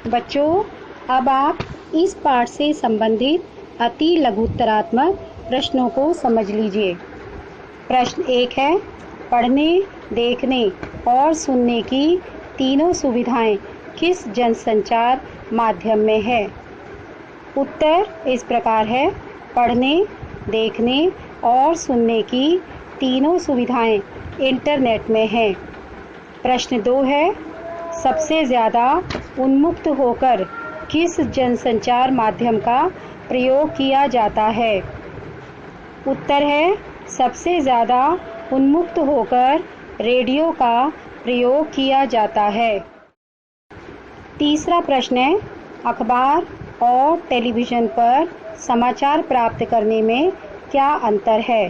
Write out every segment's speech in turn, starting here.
बच्चों, अब आप इस पाठ से संबंधित अति लघुत्तरात्मक प्रश्नों को समझ लीजिए। प्रश्न 1 है, पढ़ने, देखने और सुनने की तीनों सुविधाएं किस जनसंचार माध्यम में है? उत्तर इस प्रकार है, पढ़ने, देखने और सुनने की तीनों सुविधाएं इंटरनेट में हैं। प्रश्न 2 है, सबसे ज़्यादा उन्मुक्त होकर किस जनसंचार माध्यम का प्रयोग किया जाता है? उत्तर है, सबसे ज़्यादा उन्मुक्त होकर रेडियो का प्रयोग किया जाता है। तीसरा प्रश्न है, अखबार और टेलीविज़न पर समाचार प्राप्त करने में क्या अंतर है?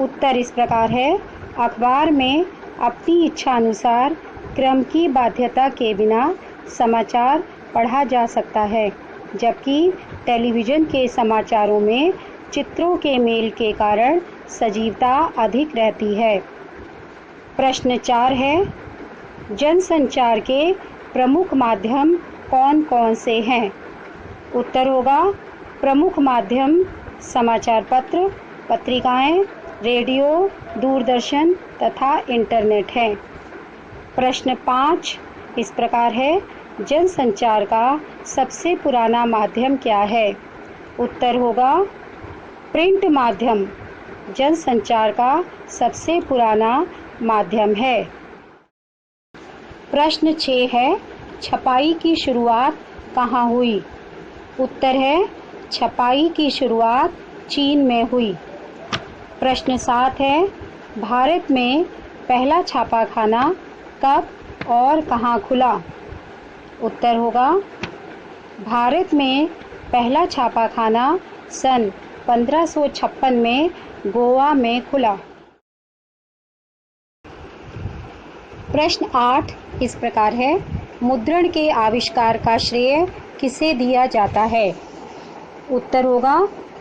उत्तर इस प्रकार है, अखबार में अपनी इच्छा अनुसार क्रम की बाध्यता के बिना समाचार पढ़ा जा सकता है, जबकि टेलीविज़न के समाचारों में चित्रों के मेल के कारण सजीवता अधिक रहती है। प्रश्न 4 है, जनसंचार के प्रमुख माध्यम कौन कौन से हैं? उत्तर होगा, प्रमुख माध्यम समाचार पत्र, पत्रिकाएं, रेडियो, दूरदर्शन तथा इंटरनेट है। प्रश्न 5 इस प्रकार है, जनसंचार का सबसे पुराना माध्यम क्या है? उत्तर होगा, प्रिंट माध्यम जनसंचार का सबसे पुराना माध्यम है। प्रश्न 6 है, छपाई की शुरुआत कहाँ हुई? उत्तर है, छपाई की शुरुआत चीन में हुई। प्रश्न 7 है, भारत में पहला छापाखाना कब और कहाँ खुला? उत्तर होगा, भारत में पहला छापाखाना सन 1556 में गोवा में खुला। प्रश्न 8 इस प्रकार है, मुद्रण के आविष्कार का श्रेय किसे दिया जाता है? उत्तर होगा,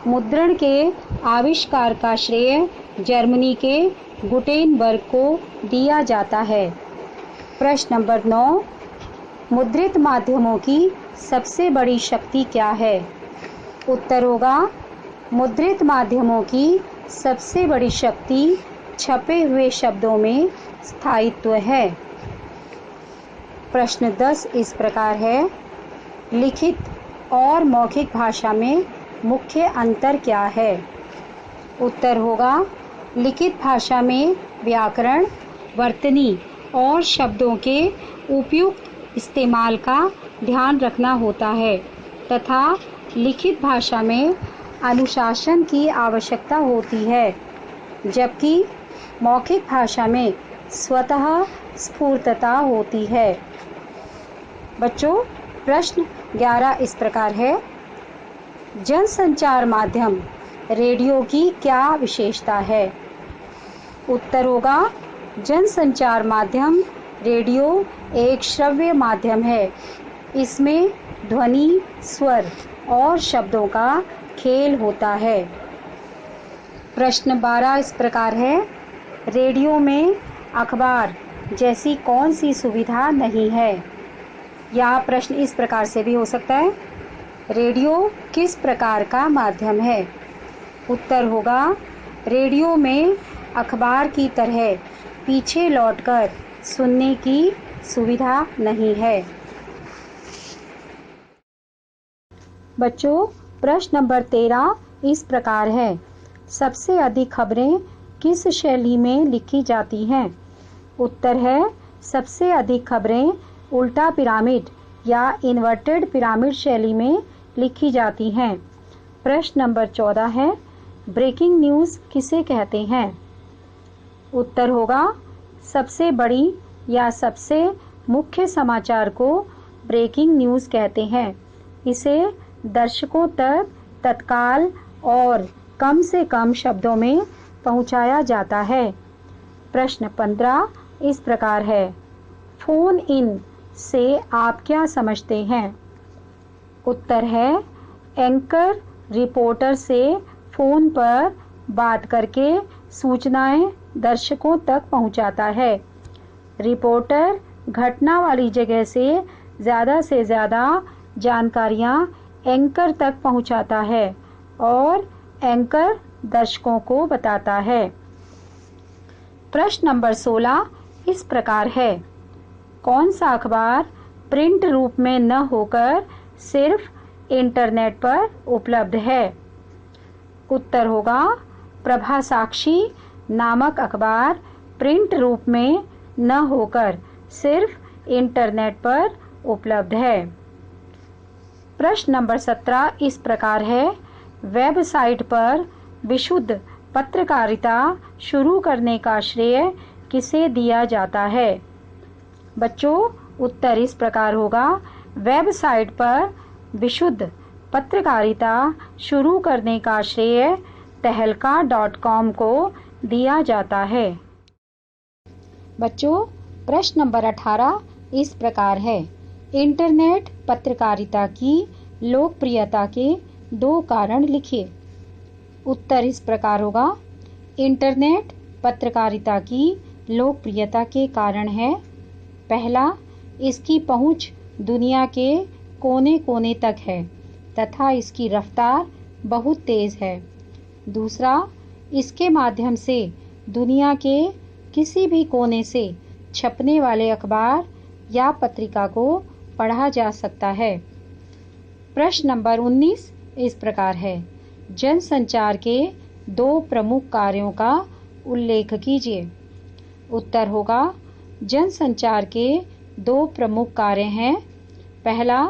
मुद्रण के आविष्कार का श्रेय जर्मनी के गुटेनबर्ग को दिया जाता है। प्रश्न नंबर 9, मुद्रित माध्यमों की सबसे बड़ी शक्ति क्या है? उत्तर होगा, मुद्रित माध्यमों की सबसे बड़ी शक्ति छपे हुए शब्दों में स्थायित्व है। प्रश्न 10 इस प्रकार है, लिखित और मौखिक भाषा में मुख्य अंतर क्या है? उत्तर होगा, लिखित भाषा में व्याकरण, वर्तनी और शब्दों के उपयुक्त इस्तेमाल का ध्यान रखना होता है तथा लिखित भाषा में अनुशासन की आवश्यकता होती है, जबकि मौखिक भाषा में स्वतः स्फूर्तता होती है। बच्चों, प्रश्न 11 इस प्रकार है, जनसंचार माध्यम रेडियो की क्या विशेषता है? उत्तर होगा, जनसंचार माध्यम रेडियो एक श्रव्य माध्यम है। इसमें ध्वनि, स्वर और शब्दों का खेल होता है। प्रश्न 12 इस प्रकार है, रेडियो में अखबार जैसी कौन सी सुविधा नहीं है? या प्रश्न इस प्रकार से भी हो सकता है, रेडियो किस प्रकार का माध्यम है? उत्तर होगा, रेडियो में अखबार की तरह पीछे लौटकर सुनने की सुविधा नहीं है। बच्चों, प्रश्न नंबर 13 इस प्रकार है, सबसे अधिक खबरें किस शैली में लिखी जाती हैं? उत्तर है, सबसे अधिक खबरें उल्टा पिरामिड या इन्वर्टेड पिरामिड शैली में लिखी जाती हैं। प्रश्न नंबर 14 है, ब्रेकिंग न्यूज़ किसे कहते हैं? उत्तर होगा, सबसे बड़ी या सबसे मुख्य समाचार को ब्रेकिंग न्यूज़ कहते हैं। इसे दर्शकों तक तत्काल और कम से कम शब्दों में पहुंचाया जाता है। प्रश्न 15 इस प्रकार है, फ़ोन इन से आप क्या समझते हैं? उत्तर है, एंकर रिपोर्टर से फ़ोन पर बात करके सूचनाएं दर्शकों तक पहुंचाता है। रिपोर्टर घटना वाली जगह से ज़्यादा से ज़्यादा जानकारियाँ एंकर तक पहुँचाता है और एंकर दर्शकों को बताता है। प्रश्न नंबर 16 इस प्रकार है। कौन सा अखबार प्रिंट रूप में न होकर सिर्फ इंटरनेट पर उपलब्ध है? उत्तर होगा प्रभा साक्षी नामक अखबार प्रिंट रूप में न होकर सिर्फ इंटरनेट पर उपलब्ध है। प्रश्न नंबर 17 इस प्रकार है। वेबसाइट पर विशुद्ध पत्रकारिता शुरू करने का श्रेय किसे दिया जाता है? बच्चों, उत्तर इस प्रकार होगा। वेबसाइट पर विशुद्ध पत्रकारिता शुरू करने का श्रेय तहलका.com को दिया जाता है। बच्चों, प्रश्न नंबर 18 इस प्रकार है। इंटरनेट पत्रकारिता की लोकप्रियता के 2 कारण लिखिए। उत्तर इस प्रकार होगा। इंटरनेट पत्रकारिता की लोकप्रियता के कारण है। पहला, इसकी पहुंच दुनिया के कोने कोने तक है तथा इसकी रफ्तार बहुत तेज़ है। दूसरा, इसके माध्यम से दुनिया के किसी भी कोने से छपने वाले अखबार या पत्रिका को पढ़ा जा सकता है। प्रश्न नंबर 19 इस प्रकार है। जनसंचार के 2 प्रमुख कार्यों का उल्लेख कीजिए। उत्तर होगा जनसंचार के 2 प्रमुख कार्य हैं। पहला,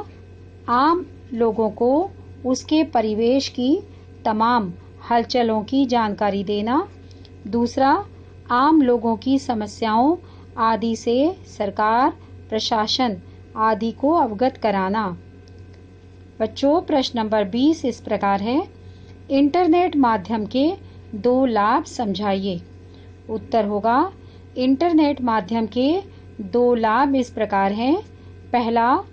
आम लोगों को उसके परिवेश की तमाम हलचलों की जानकारी देना। दूसरा, आम लोगों की समस्याओं आदि से सरकार, प्रशासन आदि को अवगत कराना। बच्चों, प्रश्न नंबर 20 इस प्रकार है। इंटरनेट माध्यम के 2 लाभ समझाइए। उत्तर होगा इंटरनेट माध्यम के 2 लाभ इस प्रकार हैं। पहला,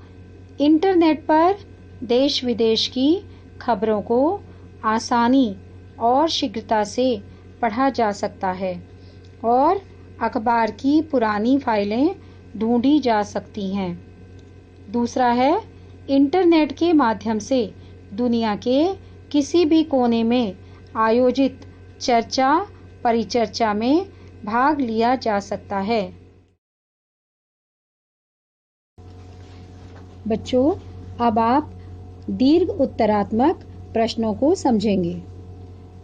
इंटरनेट पर देश विदेश की खबरों को आसानी और शीघ्रता से पढ़ा जा सकता है और अखबार की पुरानी फाइलें ढूंढी जा सकती हैं। दूसरा है, इंटरनेट के माध्यम से दुनिया के किसी भी कोने में आयोजित चर्चा परिचर्चा में भाग लिया जा सकता है। बच्चों, अब आप दीर्घ उत्तरात्मक प्रश्नों को समझेंगे।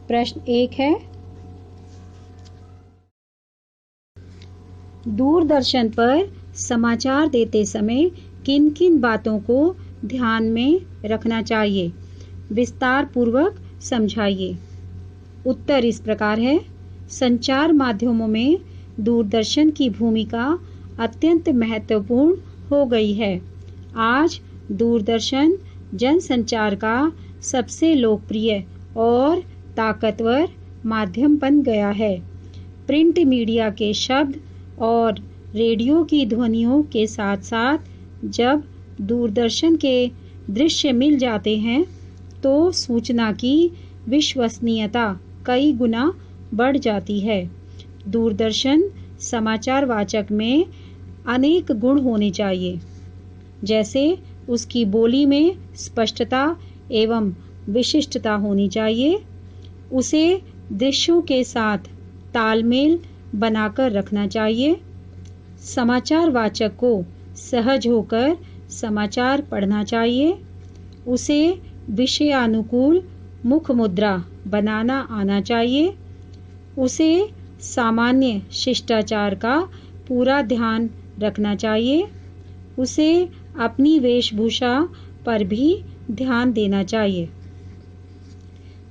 प्रश्न 1 है। दूरदर्शन पर समाचार देते समय किन किन बातों को ध्यान में रखना चाहिए? विस्तार पूर्वक समझाइए। उत्तर इस प्रकार है। संचार माध्यमों में दूरदर्शन की भूमिका अत्यंत महत्वपूर्ण हो गई है। आज दूरदर्शन जनसंचार का सबसे लोकप्रिय और ताकतवर माध्यम बन गया है। प्रिंट मीडिया के शब्द और रेडियो की ध्वनियों के साथ साथ जब दूरदर्शन के दृश्य मिल जाते हैं तो सूचना की विश्वसनीयता कई गुना बढ़ जाती है। दूरदर्शन समाचार वाचक में अनेक गुण होने चाहिए, जैसे उसकी बोली में स्पष्टता एवं विशिष्टता होनी चाहिए। उसे दृश्यों के साथ तालमेल बनाकर रखना चाहिए। समाचार वाचक को सहज होकर समाचार पढ़ना चाहिए। उसे विषयानुकूल मुख मुद्रा बनाना आना चाहिए। उसे सामान्य शिष्टाचार का पूरा ध्यान रखना चाहिए। उसे अपनी वेशभूषा पर भी ध्यान देना चाहिए।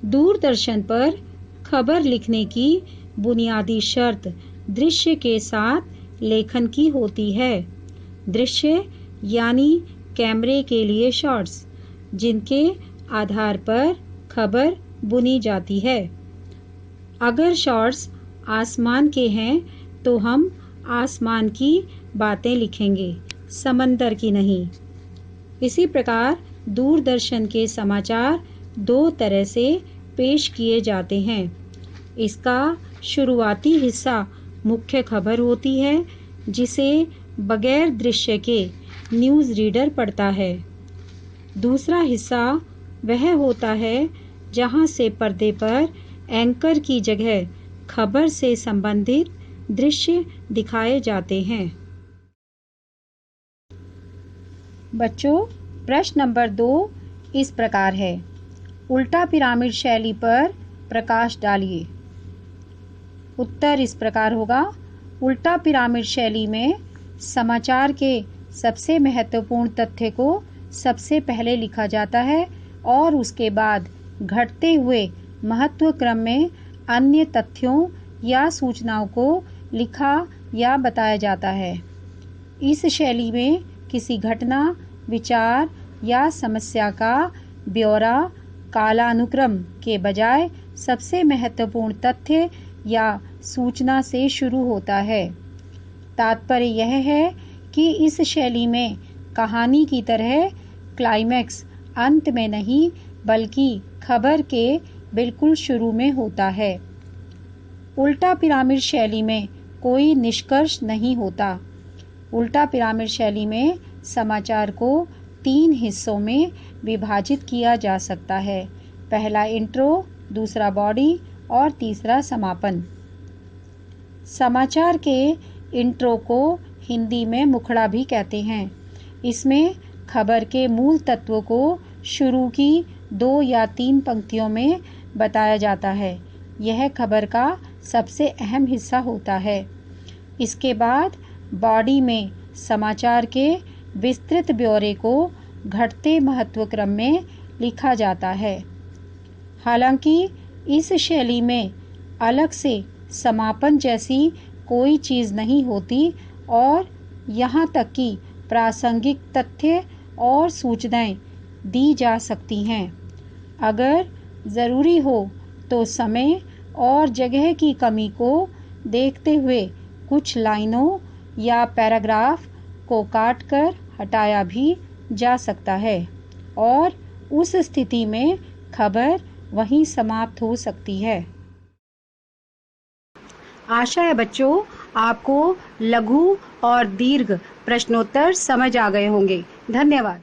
दूरदर्शन पर खबर लिखने की बुनियादी शर्त दृश्य के साथ लेखन की होती है। दृश्य यानी कैमरे के लिए शॉट्स, जिनके आधार पर खबर बुनी जाती है। अगर शॉट्स आसमान के हैं तो हम आसमान की बातें लिखेंगे, समंदर की नहीं। इसी प्रकार दूरदर्शन के समाचार 2 तरह से पेश किए जाते हैं। इसका शुरुआती हिस्सा मुख्य खबर होती है, जिसे बगैर दृश्य के न्यूज़ रीडर पढ़ता है। दूसरा हिस्सा वह होता है जहां से पर्दे पर एंकर की जगह खबर से संबंधित दृश्य दिखाए जाते हैं। बच्चों, प्रश्न नंबर 2 इस प्रकार है। उल्टा पिरामिड शैली पर प्रकाश डालिए। उत्तर इस प्रकार होगा। उल्टा पिरामिड शैली में समाचार के सबसे महत्वपूर्ण तथ्य को सबसे पहले लिखा जाता है और उसके बाद घटते हुए महत्व क्रम में अन्य तथ्यों या सूचनाओं को लिखा या बताया जाता है। इस शैली में किसी घटना, विचार या समस्या का ब्यौरा कालानुक्रम के बजाय सबसे महत्वपूर्ण तथ्य या सूचना से शुरू होता है। तात्पर्य यह है कि इस शैली में कहानी की तरह क्लाइमैक्स अंत में नहीं बल्कि खबर के बिल्कुल शुरू में होता है। उल्टा पिरामिड शैली में कोई निष्कर्ष नहीं होता। उल्टा पिरामिड शैली में समाचार को 3 हिस्सों में विभाजित किया जा सकता है। पहला इंट्रो, दूसरा बॉडी और तीसरा समापन। समाचार के इंट्रो को हिंदी में मुखड़ा भी कहते हैं। इसमें खबर के मूल तत्वों को शुरू की 2 या 3 पंक्तियों में बताया जाता है। यह खबर का सबसे अहम हिस्सा होता है। इसके बाद बॉडी में समाचार के विस्तृत ब्यौरे को घटते महत्व क्रम में लिखा जाता है। हालांकि इस शैली में अलग से समापन जैसी कोई चीज़ नहीं होती और यहाँ तक कि प्रासंगिक तथ्य और सूचनाएं दी जा सकती हैं। अगर ज़रूरी हो तो समय और जगह की कमी को देखते हुए कुछ लाइनों या पैराग्राफ को काटकर हटाया भी जा सकता है और उस स्थिति में खबर वहीं समाप्त हो सकती है। आशा है बच्चों आपको लघु और दीर्घ प्रश्नोत्तर समझ आ गए होंगे। धन्यवाद।